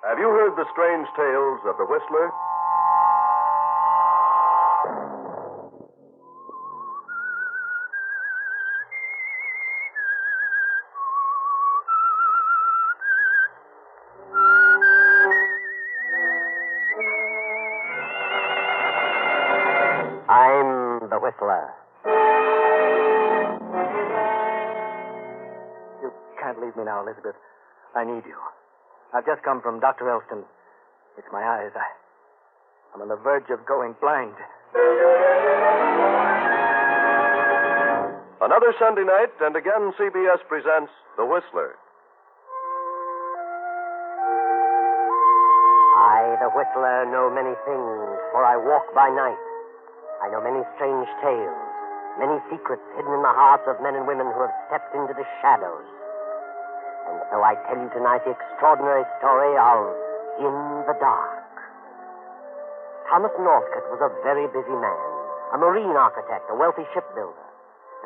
Have you heard the strange tales of the Whistler? I'm the Whistler. You can't leave me now, Elizabeth. I need you. I've just come from Dr. Elston. It's my eyes. I'm on the verge of going blind. Another Sunday night, and again CBS presents The Whistler. I, the Whistler, know many things, for I walk by night. I know many strange tales, many secrets hidden in the hearts of men and women who have stepped into the shadows. And so I tell you tonight the extraordinary story of In the Dark. Thomas Northcote was a very busy man, a marine architect, a wealthy shipbuilder.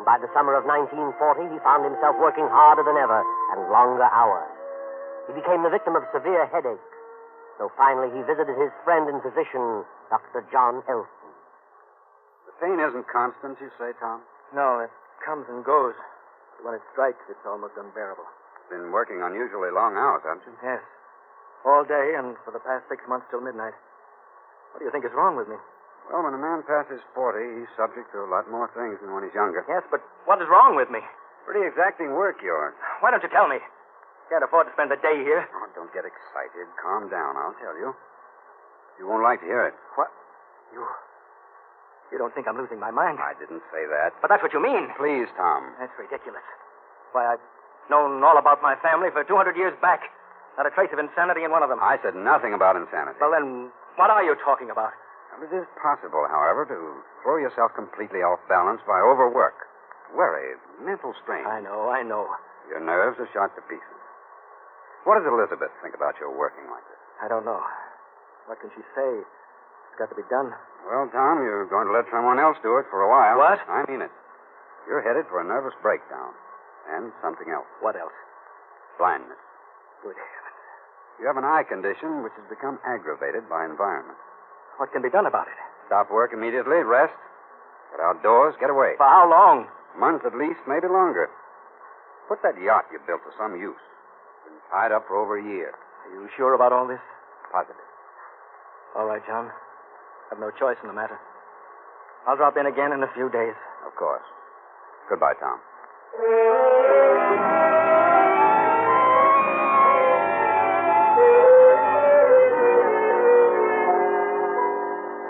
And by the summer of 1940, he found himself working harder than ever and longer hours. He became the victim of severe headaches. So finally he visited his friend and physician, Dr. John Elston. The pain isn't constant, you say, Tom? No, it comes and goes. When it strikes, it's almost unbearable. Been working unusually long hours, haven't you? Yes. All day and for the past 6 months till midnight. What do you think is wrong with me? Well, when a man passes 40, he's subject to a lot more things than when he's younger. Yes, but what is wrong with me? Pretty exacting work, yours. Why don't you tell me? Can't afford to spend the day here. Oh, don't get excited. Calm down, I'll tell you. You won't like to hear it. What? You don't think I'm losing my mind? I didn't say that. But that's what you mean. Please, Tom. That's ridiculous. Why, I've known all about my family for 200 years back. Not a trace of insanity in one of them. I said nothing about insanity. Well, then, what are you talking about? Well, it is possible, however, to throw yourself completely off balance by overwork. Worry, mental strain. I know. Your nerves are shot to pieces. What does Elizabeth think about your working like this? I don't know. What can she say? It's got to be done. Well, Tom, you're going to let someone else do it for a while. What? I mean it. You're headed for a nervous breakdown. And something else. What else? Blindness. Good heavens. You have an eye condition which has become aggravated by environment. What can be done about it? Stop work immediately, rest, get outdoors, get away. For how long? A month at least, maybe longer. Put that yacht you built to some use. Been tied up for over a year. Are you sure about all this? Positive. All right, John. I've no choice in the matter. I'll drop in again in a few days. Of course. Goodbye, Tom.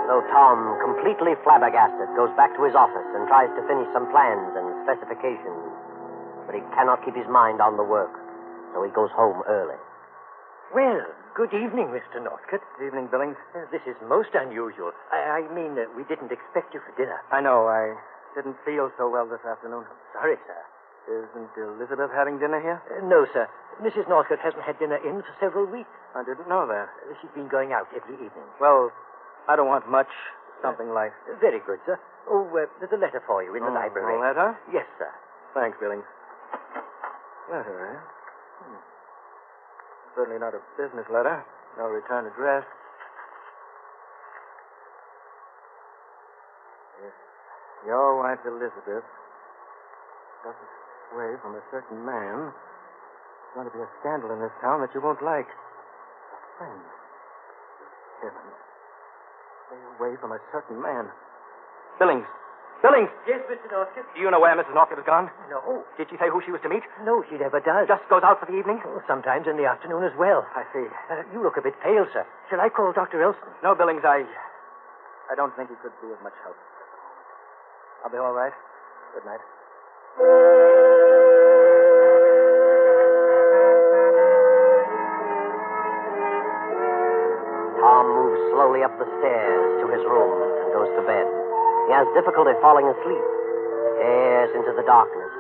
So Tom, completely flabbergasted, goes back to his office and tries to finish some plans and specifications. But he cannot keep his mind on the work, so he goes home early. Well, good evening, Mr. Northcote. Good evening, Billings. This is most unusual. I mean, we didn't expect you for dinner. I know. I didn't feel so well this afternoon. Sorry, sir. Isn't Elizabeth having dinner here? No, sir. Mrs. Northcote hasn't had dinner in for several weeks. I didn't know that. She's been going out every evening. Well, I don't want much. Something light. Very good, sir. Oh, there's a letter for you in the library. A letter? Yes, sir. Thanks, Billings. Letter, eh? Certainly not a business letter. No return address. If your wife, Elizabeth, doesn't away from a certain man, there's going to be a scandal in this town that you won't like. A friend. Heavens. Stay away from a certain man. Billings. Billings! Yes, Mr. Northcote? Do you know where Mrs. Northcote has gone? No. Did she say who she was to meet? No, she never does. Just goes out for the evening? Oh, sometimes in the afternoon as well. I see. You look a bit pale, sir. Shall I call Dr. Elston? No, Billings, I don't think he could be of much help. I'll be all right. Good night. Tom moves slowly up the stairs to his room and goes to bed. He has difficulty falling asleep, stares into the darkness,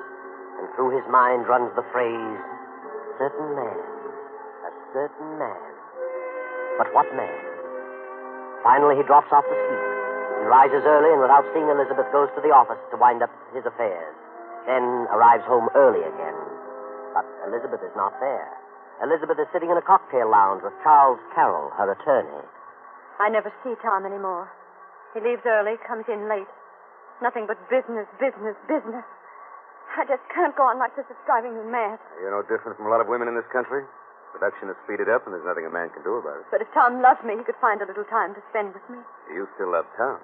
and through his mind runs the phrase, certain man, a certain man. But what man? Finally, he drops off to sleep. He rises early and without seeing Elizabeth goes to the office to wind up his affairs. Then arrives home early again. But Elizabeth is not there. Elizabeth is sitting in a cocktail lounge with Charles Carroll, her attorney. I never see Tom anymore. He leaves early, comes in late. Nothing but business, business, business. I just can't go on like this. It's driving me mad. You're no different from a lot of women in this country. Production is speeded up, and there's nothing a man can do about it. But if Tom loved me, he could find a little time to spend with me. You still love Tom.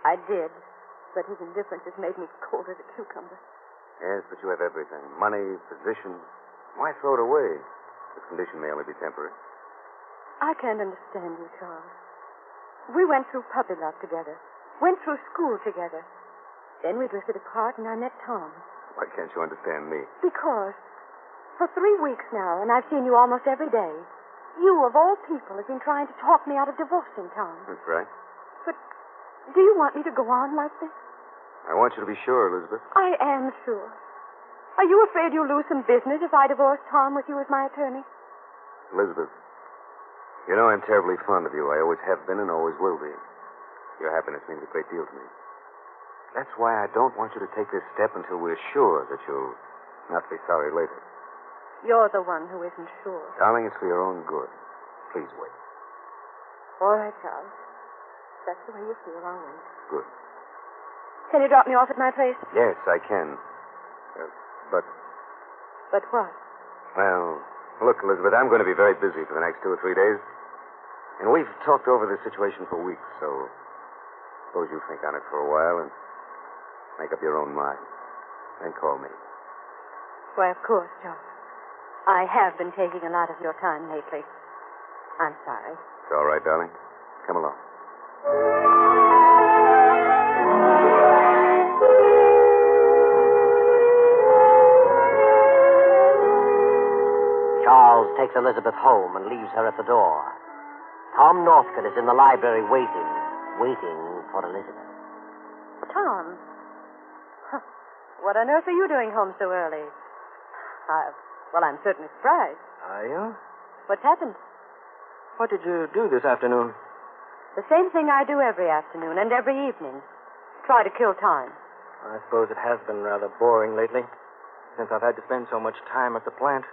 I did. But his indifference has made me cold as a cucumber. Yes, but you have everything. Money, position. Why throw it away? This condition may only be temporary. I can't understand you, Charles. We went through puppy love together. Went through school together. Then we drifted apart, and I met Tom. Why can't you understand me? Because for 3 weeks now, and I've seen you almost every day, you, of all people, have been trying to talk me out of divorcing Tom. That's right. But do you want me to go on like this? I want you to be sure, Elizabeth. I am sure. Are you afraid you'll lose some business if I divorce Tom with you as my attorney? Elizabeth, you know I'm terribly fond of you. I always have been and always will be. Your happiness means a great deal to me. That's why I don't want you to take this step until we're sure that you'll not be sorry later. You're the one who isn't sure. Darling, it's for your own good. Please wait. All right, Charles. That's the way you feel. I'll wait. Good. Can you drop me off at my place? Yes, I can. But, But what? well, look, Elizabeth, I'm going to be very busy for the next 2 or 3 days. And we've talked over this situation for weeks, so suppose you think on it for a while and make up your own mind. Then call me. Why, of course, Charles. I have been taking a lot of your time lately. I'm sorry. It's all right, darling. Come along. Charles takes Elizabeth home and leaves her at the door. Tom Northcott is in the library waiting for Elizabeth. Tom. Huh. What on earth are you doing home so early? Well, I'm certainly surprised. Are you? What's happened? What did you do this afternoon? The same thing I do every afternoon and every evening. Try to kill time. I suppose it has been rather boring lately, since I've had to spend so much time at the plant.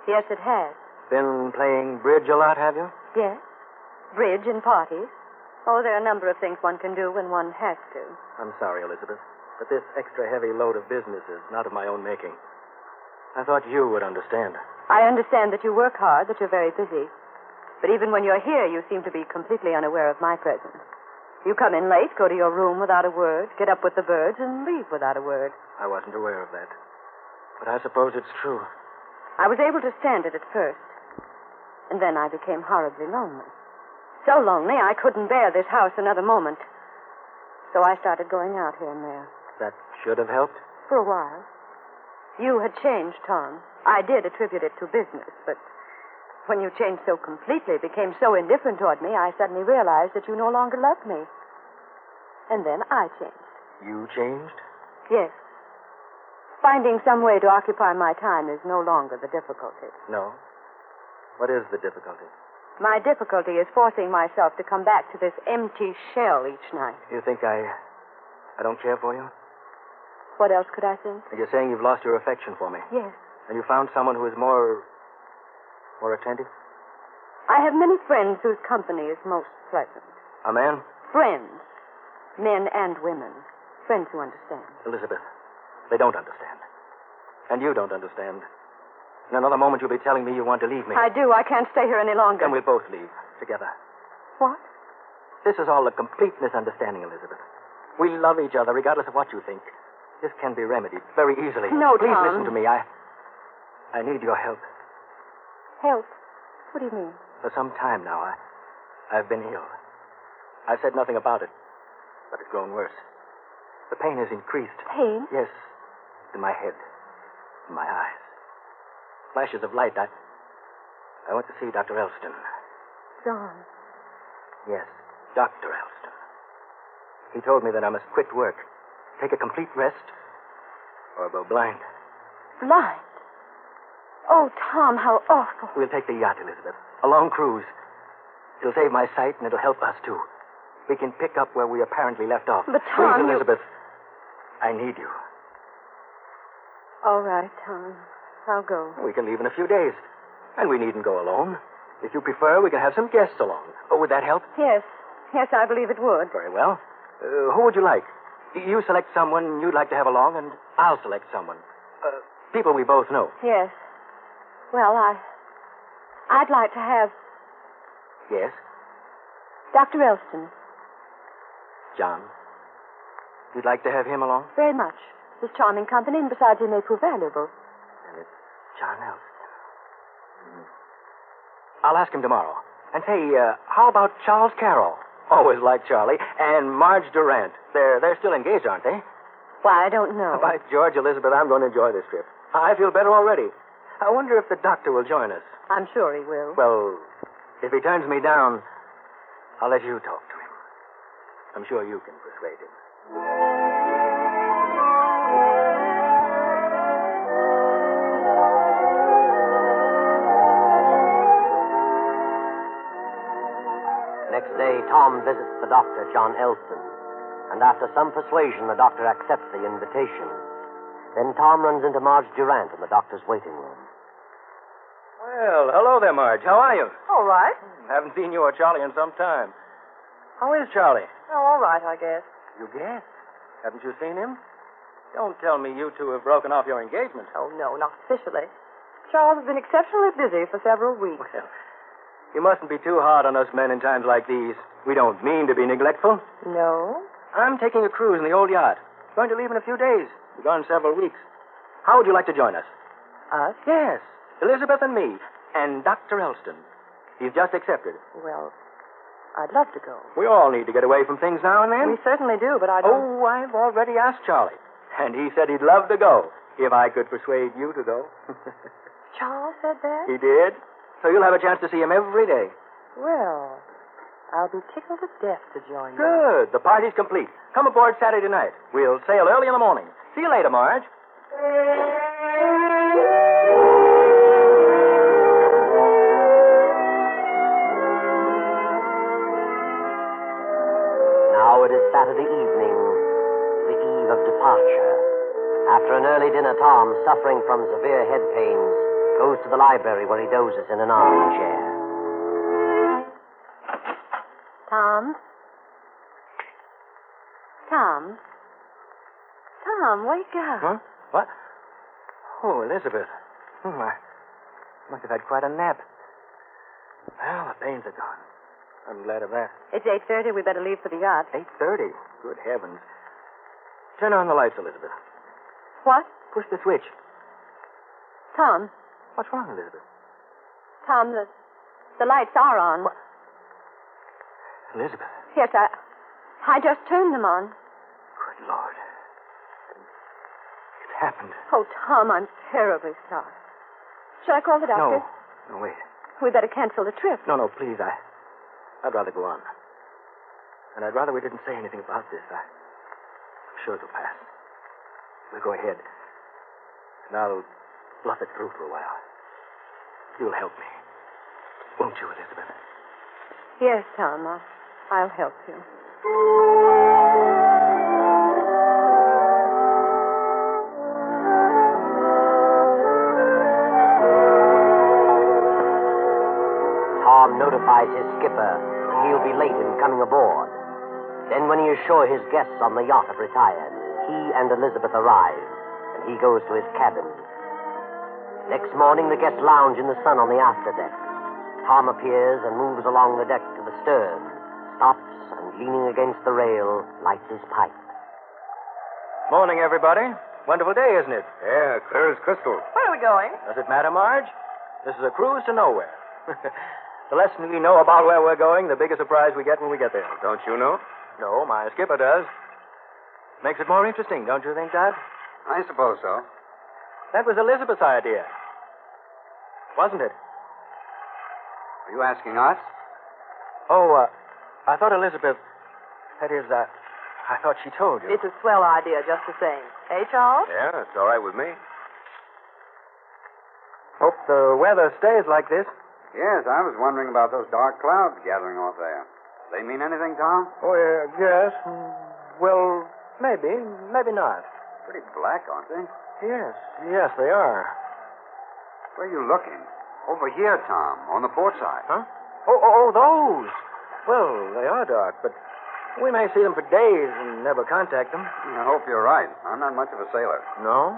Yes, it has. Been playing bridge a lot, have you? Yes. Bridge and parties. Oh, there are a number of things one can do when one has to. I'm sorry, Elizabeth, but this extra heavy load of business is not of my own making. I thought you would understand. I understand that you work hard, that you're very busy. But even when you're here, you seem to be completely unaware of my presence. You come in late, go to your room without a word, get up with the birds, and leave without a word. I wasn't aware of that. But I suppose it's true. I was able to stand it at first. And then I became horribly lonely. So lonely, I couldn't bear this house another moment. So I started going out here and there. That should have helped? For a while. You had changed, Tom. I did attribute it to business, but when you changed so completely, became so indifferent toward me, I suddenly realized that you no longer loved me. And then I changed. You changed? Yes. Finding some way to occupy my time is no longer the difficulty. No. What is the difficulty? My difficulty is forcing myself to come back to this empty shell each night. You think I don't care for you? What else could I think? You're saying you've lost your affection for me. Yes. And you found someone who is more attentive? I have many friends whose company is most pleasant. A man? Friends. Men and women. Friends who understand. Elizabeth, they don't understand. And you don't understand. In another moment, you'll be telling me you want to leave me. I do. I can't stay here any longer. Then we'll both leave together. What? This is all a complete misunderstanding, Elizabeth. We love each other, regardless of what you think. This can be remedied very easily. No, Please Tom. listen to me. I need your help. Help? What do you mean? For some time now, I've been ill. I've said nothing about it, but it's grown worse. The pain has increased. Pain? Yes. In my head. In my eyes. Flashes of light. I went to see Dr. Elston. John. Yes, Dr. Elston. He told me that I must quit work, take a complete rest, or go blind. Blind? Oh, Tom, how awful. We'll take the yacht, Elizabeth. A long cruise. It'll save my sight, and it'll help us, too. We can pick up where we apparently left off. But, Tom, Please, Elizabeth, I need you. All right, Tom. I'll go. We can leave in a few days. And we needn't go alone. If you prefer, we can have some guests along. Oh, would that help? Yes. Yes, I believe it would. Very well. Who would you like? You select someone you'd like to have along, and I'll select someone. People we both know. Yes. Well, I'd like to have Yes? Dr. Elston. John. You'd like to have him along? Very much. His charming company, and besides, he may prove valuable. And it's John Elston. I'll ask him tomorrow. And say, how about Charles Carroll? Always liked Charlie. And Marge Durant. They're still engaged, aren't they? Why, I don't know. By George, Elizabeth, I'm going to enjoy this trip. I feel better already. I wonder if the doctor will join us. I'm sure he will. Well, if he turns me down, I'll let you talk to him. I'm sure you can persuade him. Next day, Tom visits the doctor, John Elston, and after some persuasion, the doctor accepts the invitation. Then Tom runs into Marge Durant in the doctor's waiting room. Well, hello there, Marge. How are you? All right. Haven't seen you or Charlie in some time. How is Charlie? Oh, all right, I guess. You guess? Haven't you seen him? Don't tell me you two have broken off your engagement. Oh, no, not officially. Charles has been exceptionally busy for several weeks. Well, you mustn't be too hard on us men in times like these. We don't mean to be neglectful. No? I'm taking a cruise in the old yacht. Going to leave in a few days. Be gone several weeks. How would you like to join us? Us? Yes. Elizabeth and me. And Dr. Elston. He's just accepted. Well, I'd love to go. We all need to get away from things now and then. We certainly do, but I don't... Oh, I've already asked Charlie. And he said he'd love to go if I could persuade you to go. Charles said that? He did. So you'll have a chance to see him every day. Well, I'll be tickled to death to join you. Good. The party's complete. Come aboard Saturday night. We'll sail early in the morning. See you later, Marge. Now it is Saturday evening, the eve of departure. After an early dinner, Tom, suffering from severe head pains, goes to the library where he dozes in an armchair. Tom? Tom? Tom, wake up. Huh? What? Oh, Elizabeth. I must have had quite a nap. Well, the pains are gone. I'm glad of that. It's 8:30. We better leave for the yacht. 8:30? Good heavens. Turn on the lights, Elizabeth. What? Push the switch. Tom. What's wrong, Elizabeth? Tom, the lights are on. What? Elizabeth. Yes, I just turned them on. Good Lord. It's happened. Oh, Tom, I'm terribly sorry. Shall I call the doctor? No, wait. We better cancel the trip. No, please. I'd rather go on. And I'd rather we didn't say anything about this. I'm sure it'll pass. We'll go ahead. And I'll bluff it through for a while. You'll help me. Won't you, Elizabeth? Yes, Tom. I'll help you. Tom notifies his skipper that he'll be late in coming aboard. Then, when he is sure his guests on the yacht have retired, he and Elizabeth arrive, and he goes to his cabin. Next morning, the guests lounge in the sun on the afterdeck. Tom appears and moves along the deck to the stern, stops, and leaning against the rail, lights his pipe. Morning, everybody. Wonderful day, isn't it? Yeah, clear as crystal. Where are we going? Does it matter, Marge? This is a cruise to nowhere. The less we know about where we're going, the bigger surprise we get when we get there. Don't you know? No, my skipper does. Makes it more interesting, don't you think, Dad? I suppose so. That was Elizabeth's idea. Wasn't it? Are you asking us? Oh, I thought Elizabeth... That is, I thought she told you. It's a swell idea just the same. Hey, Charles? Yeah, it's all right with me. Hope the weather stays like this. Yes, I was wondering about those dark clouds gathering off there. They mean anything, Tom? Oh, yes. Well, maybe not. Pretty black, aren't they? Yes, they are. Where are you looking? Over here, Tom, on the port side. Huh? Oh, those. Well, they are dark, but we may see them for days and never contact them. I hope you're right. I'm not much of a sailor. No?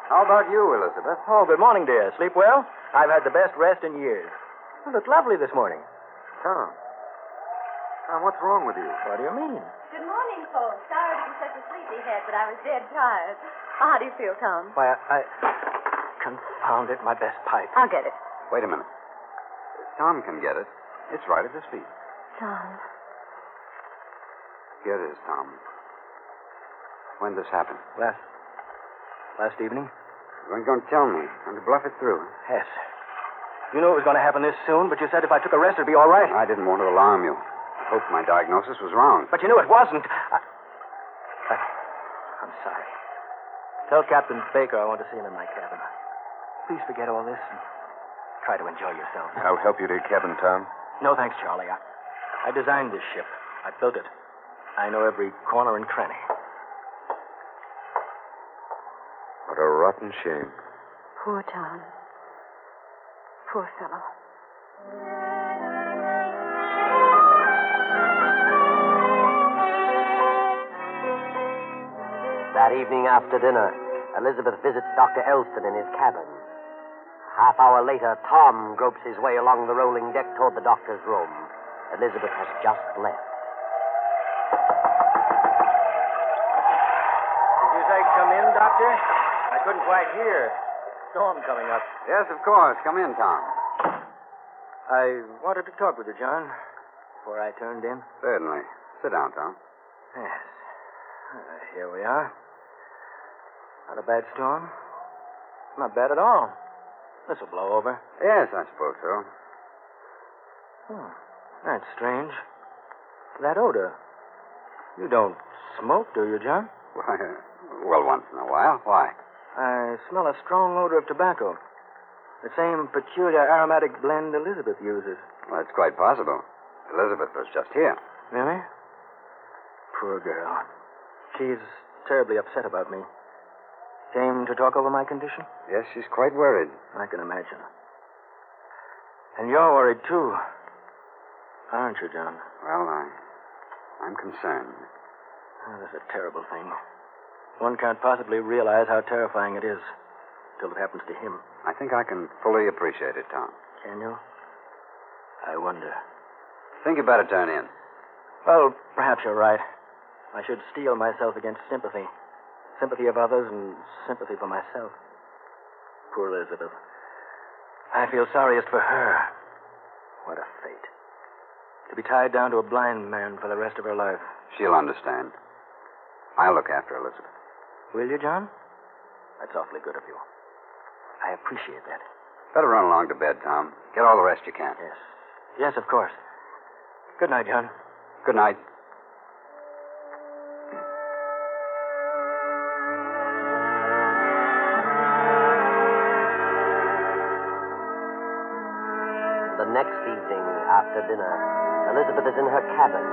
How about you, Elizabeth? Oh, good morning, dear. Sleep well? I've had the best rest in years. You look lovely this morning. Tom, what's wrong with you? What do you mean? Good morning, folks. Sorry to be such a sleepyhead, but I was dead tired. How do you feel, Tom? Why, I... Confound it, my best pipe. I'll get it. Wait a minute. Tom can get it. It's right at his feet. Tom. Here it is, Tom. When did this happen? Last evening? You weren't going to tell me. I'm to bluff it through. Yes. You knew it was going to happen this soon, but you said if I took a rest, it'd be all right. I didn't want to alarm you. I hoped my diagnosis was wrong. But you knew it wasn't. I'm sorry. Tell Captain Baker I want to see him in my cabin. Please forget all this and try to enjoy yourself. I'll help you to your cabin, Tom. No, thanks, Charlie. I designed this ship. I built it. I know every corner and cranny. What a rotten shame. Poor Tom. Poor fellow. That evening after dinner, Elizabeth visits Dr. Elston in his cabin. Half hour later, Tom gropes his way along the rolling deck toward the doctor's room. Elizabeth has just left. Did you say come in, Doctor? I couldn't quite hear. Storm coming up. Yes, of course. Come in, Tom. I wanted to talk with you, John, before I turned in. Certainly. Sit down, Tom. Yes. Here we are. Not a bad storm. Not bad at all. This will blow over. Yes, I suppose so. That's strange. That odor. You don't smoke, do you, John? Why, well, once in a while. Why? I smell a strong odor of tobacco. The same peculiar aromatic blend Elizabeth uses. Well, it's quite possible. Elizabeth was just here. Really? Poor girl. She's terribly upset about me. Came to talk over my condition? Yes, she's quite worried. I can imagine. And you're worried, too. Aren't you, John? Well, I'm concerned. Oh, that's a terrible thing. One can't possibly realize how terrifying it is till it happens to him. I think I can fully appreciate it, Tom. Can you? I wonder. Think you better turn in. Well, perhaps you're right. I should steel myself against sympathy. Sympathy of others and sympathy for myself. Poor Elizabeth. I feel sorriest for her. What a fate. To be tied down to a blind man for the rest of her life. She'll understand. I'll look after Elizabeth. Will you, John? That's awfully good of you. I appreciate that. Better run along to bed, Tom. Get all the rest you can. Yes. Yes, of course. Good night, John. Good night. The next evening, after dinner, Elizabeth is in her cabin.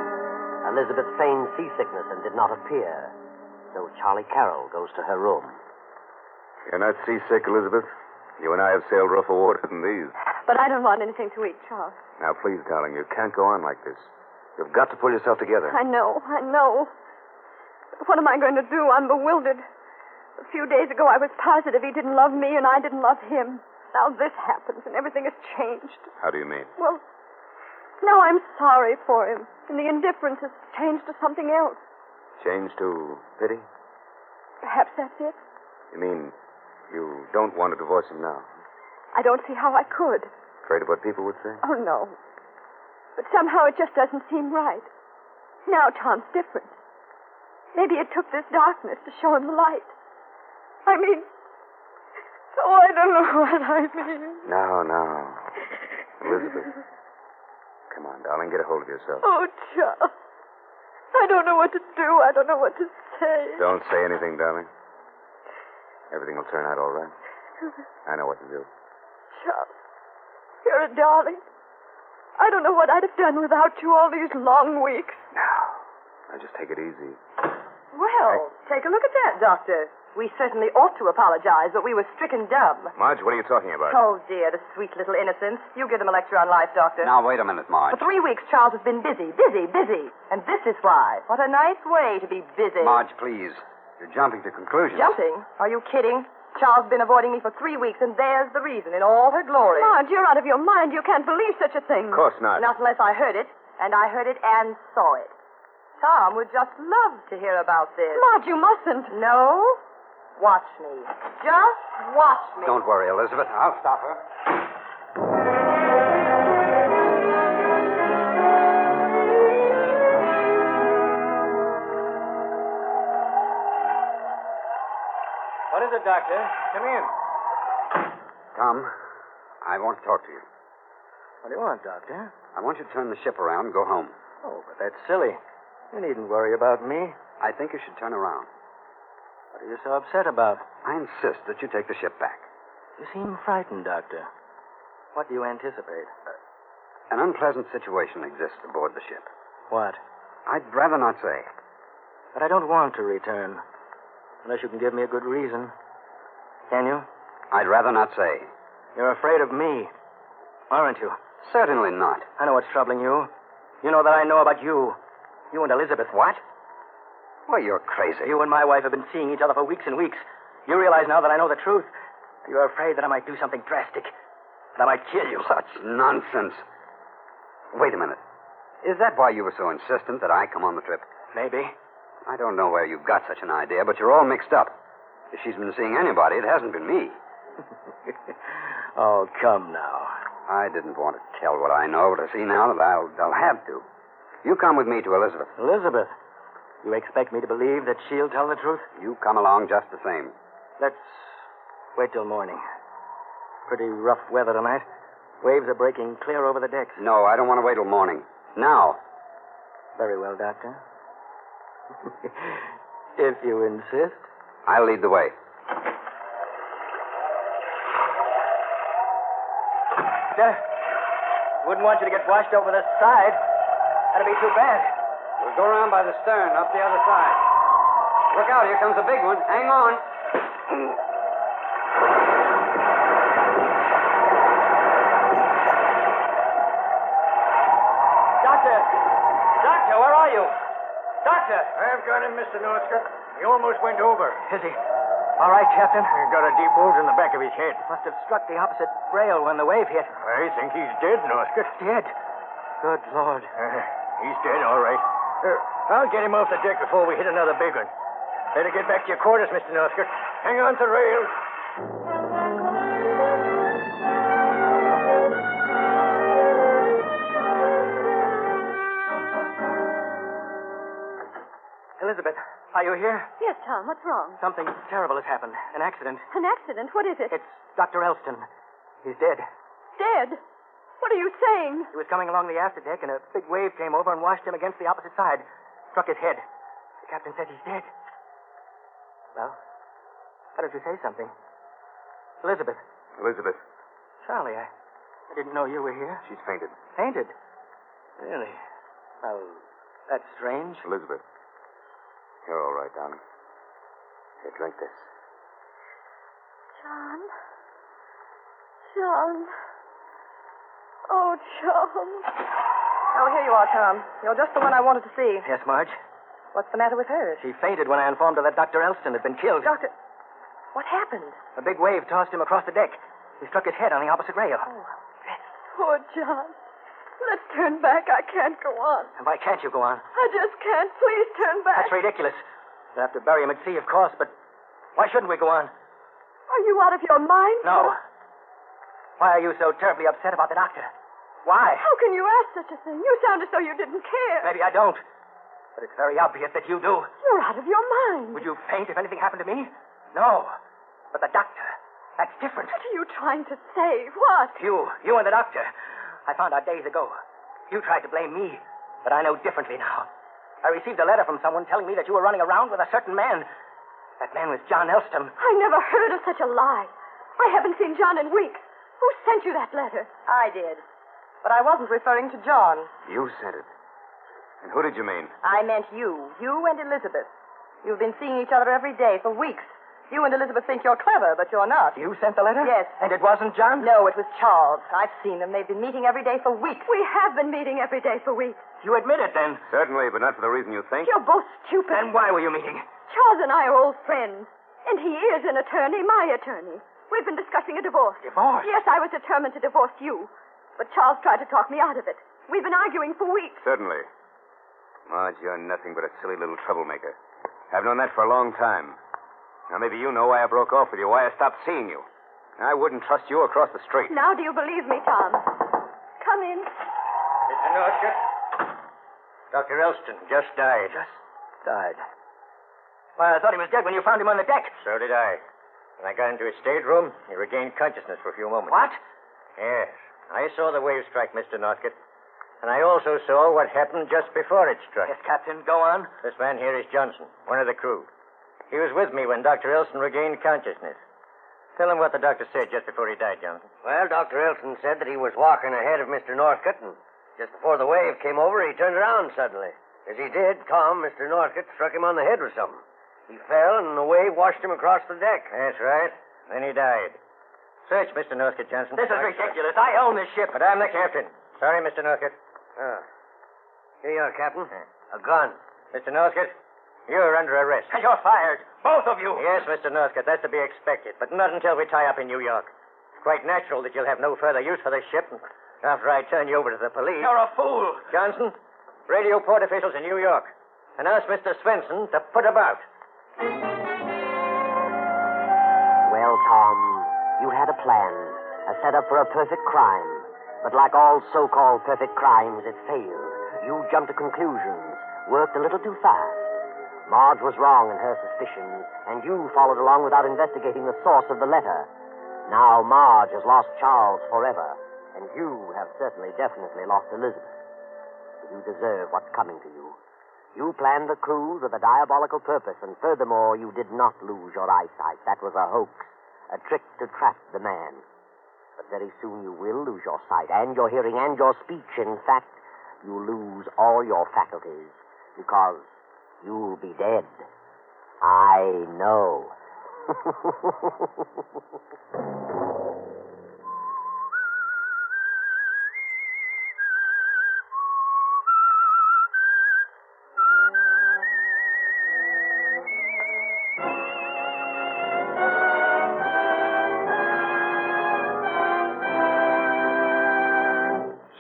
Elizabeth feigned seasickness and did not appear, so Charlie Carroll goes to her room. You're not seasick, Elizabeth? You and I have sailed rougher water than these. But I don't want anything to eat, Charles. Now, please, darling, you can't go on like this. You've got to pull yourself together. I know. But what am I going to do? I'm bewildered. A few days ago, I was positive he didn't love me and I didn't love him. Now this happens and everything has changed. How do you mean? Well, now I'm sorry for him. And the indifference has changed to something else. Changed to pity? Perhaps that's it. You mean you don't want to divorce him now? I don't see how I could. Afraid of what people would say? Oh, no. But somehow it just doesn't seem right. Now Tom's different. Maybe it took this darkness to show him the light. I mean... Oh, I don't know what I mean. No. Elizabeth. Come on, darling, get a hold of yourself. Oh, Charles. I don't know what to do. I don't know what to say. Don't say anything, darling. Everything will turn out all right. I know what to do. Charles, you're a darling. I don't know what I'd have done without you all these long weeks. Now just take it easy. Well, take a look at that, Doctor. We certainly ought to apologize, but we were stricken dumb. Marge, what are you talking about? Oh, dear, the sweet little innocents. You give them a lecture on life, Doctor. Now, wait a minute, Marge. For 3 weeks, Charles has been busy. And this is why. What a nice way to be busy. Marge, please. You're jumping to conclusions. Jumping? Are you kidding? Charles has been avoiding me for 3 weeks, and there's the reason in all her glory. Marge, you're out of your mind. You can't believe such a thing. Of course not. Not unless I heard it, and I heard it and saw it. Tom would just love to hear about this. Marge, you mustn't. No? Watch me. Just watch me. Don't worry, Elizabeth. I'll stop her. What is it, Doctor? Come in. Tom, I want to talk to you. What do you want, Doctor? I want you to turn the ship around and go home. Oh, but that's silly. You needn't worry about me. I think you should turn around. What are you so upset about? I insist that you take the ship back. You seem frightened, Doctor. What do you anticipate? An unpleasant situation exists aboard the ship. What? I'd rather not say. But I don't want to return. Unless you can give me a good reason. Can you? I'd rather not say. You're afraid of me, aren't you? Certainly not. I know what's troubling you. You know that I know about you. You and Elizabeth. What? Well, you're crazy. You and my wife have been seeing each other for weeks and weeks. You realize now that I know the truth. You're afraid that I might do something drastic. That I might kill you. Such nonsense. Wait a minute. Is that why you were so insistent that I come on the trip? Maybe. I don't know where you've got such an idea, but you're all mixed up. If she's been seeing anybody, it hasn't been me. Oh, come now. I didn't want to tell what I know, but I see now that I'll have to. You come with me to Elizabeth. Elizabeth? You expect me to believe that she'll tell the truth? You come along just the same. Let's wait till morning. Pretty rough weather tonight. Waves are breaking clear over the decks. No, I don't want to wait till morning. Now. Very well, Doctor. If you insist. I'll lead the way. Sir, wouldn't want you to get washed over the side. That'd be too bad. We'll go around by the stern, up the other side. Look out, here comes a big one. Hang on. Doctor, where are you? Doctor! I've got him, Mr. Northcott. He almost went over. Is he? All right, Captain. He got a deep wound in the back of his head. Must have struck the opposite rail when the wave hit. I think he's dead, Northcott. Dead? Good Lord. He's dead, all right. I'll get him off the deck before we hit another big one. Better get back to your quarters, Mr. Northcott. Hang on to the rails. Elizabeth, are you here? Yes, Tom, what's wrong? Something terrible has happened. An accident. An accident? What is it? It's Dr. Elston. He's dead. Dead? What are you saying? He was coming along the afterdeck, and a big wave came over and washed him against the opposite side. Struck his head. The captain said he's dead. Well, why don't you say something? Elizabeth. Elizabeth. Charlie, I didn't know you were here. She's fainted. Fainted? Really? Well, that's strange. Elizabeth. You're all right, darling. Here, drink this. John. John. Oh, John. Oh, here you are, Tom. You're just the one I wanted to see. Yes, Marge? What's the matter with her? She fainted when I informed her that Dr. Elston had been killed. Doctor, what happened? A big wave tossed him across the deck. He struck his head on the opposite rail. Oh, Poor John. Let's turn back. I can't go on. And why can't you go on? I just can't. Please turn back. That's ridiculous. We'll have to bury him at sea, of course, but why shouldn't we go on? Are you out of your mind? No. Why are you so terribly upset about the doctor? Why? How can you ask such a thing? You sound as though you didn't care. Maybe I don't. But it's very obvious that you do. You're out of your mind. Would you faint if anything happened to me? No. But the doctor, that's different. What are you trying to say? What? You and the doctor. I found out days ago. You tried to blame me, but I know differently now. I received a letter from someone telling me that you were running around with a certain man. That man was John Elston. I never heard of such a lie. I haven't seen John in weeks. Who sent you that letter? I did. But I wasn't referring to John. You sent it. And who did you mean? I meant you. You and Elizabeth. You've been seeing each other every day for weeks. You and Elizabeth think you're clever, but you're not. You sent the letter? Yes. And it wasn't John? No, it was Charles. I've seen them. They've been meeting every day for weeks. We have been meeting every day for weeks. You admit it, then? Certainly, but not for the reason you think. You're both stupid. Then why were you meeting? Charles and I are old friends. And he is an attorney, my attorney. We've been discussing a divorce. Divorce? Yes, I was determined to divorce you. But Charles tried to talk me out of it. We've been arguing for weeks. Certainly. Marge, you're nothing but a silly little troublemaker. I've known that for a long time. Now, maybe you know why I broke off with you, why I stopped seeing you. I wouldn't trust you across the street. Now do you believe me, Tom? Come in. Mr. Northcott. Dr. Elston just died. Just died? Why, I thought he was dead when you found him on the deck. So did I. When I got into his stateroom, he regained consciousness for a few moments. What? Yes. I saw the wave strike, Mr. Northcott. And I also saw what happened just before it struck. Yes, Captain, go on. This man here is Johnson, one of the crew. He was with me when Dr. Elston regained consciousness. Tell him what the doctor said just before he died, Johnson. Well, Dr. Elston said that he was walking ahead of Mr. Northcott, and just before the wave came over, he turned around suddenly. As he did, Tom, Mr. Northcott, struck him on the head with something. He fell, and the wave washed him across the deck. That's right. Then he died. Search, Mr. Northcott, Johnson. This is ridiculous. I own this ship. But I'm the captain. Sorry, Mr. Northcott. Oh. Here you are, Captain. A gun. Mr. Northcott, you're under arrest. And you're fired. Both of you. Yes, Mr. Northcott, that's to be expected. But not until we tie up in New York. It's quite natural that you'll have no further use for this ship after I turn you over to the police. You're a fool. Johnson, radio port officials in New York. And ask Mr. Swenson to put about. Well, Tom, you had a plan, a setup for a perfect crime. But like all so-called perfect crimes, it failed. You jumped to conclusions, worked a little too fast. Marge was wrong in her suspicions, and you followed along without investigating the source of the letter. Now Marge has lost Charles forever, and you have definitely lost Elizabeth. You deserve what's coming to you. You planned the cruise with a diabolical purpose, and furthermore, you did not lose your eyesight. That was a hoax, a trick to trap the man. But very soon you will lose your sight, and your hearing, and your speech. In fact, you lose all your faculties, because you'll be dead. I know.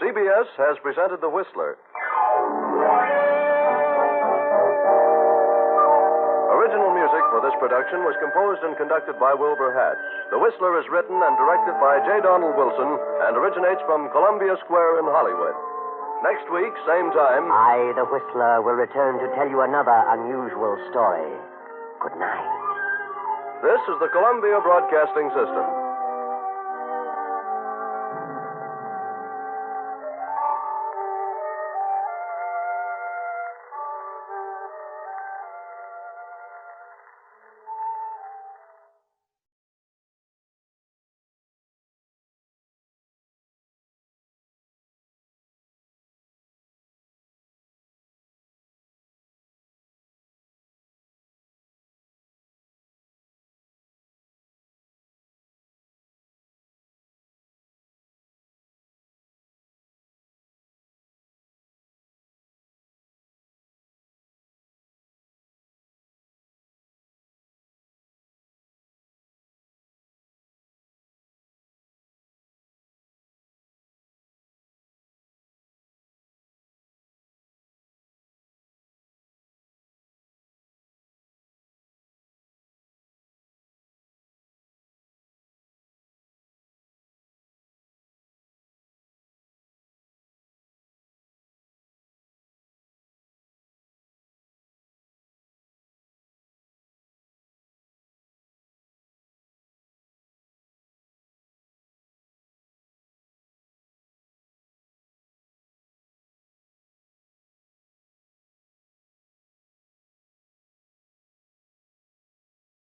CBS has presented The Whistler. Original music for this production was composed and conducted by Wilbur Hatch. The Whistler is written and directed by J. Donald Wilson and originates from Columbia Square in Hollywood. Next week, same time. I, the Whistler, will return to tell you another unusual story. Good night. This is the Columbia Broadcasting System.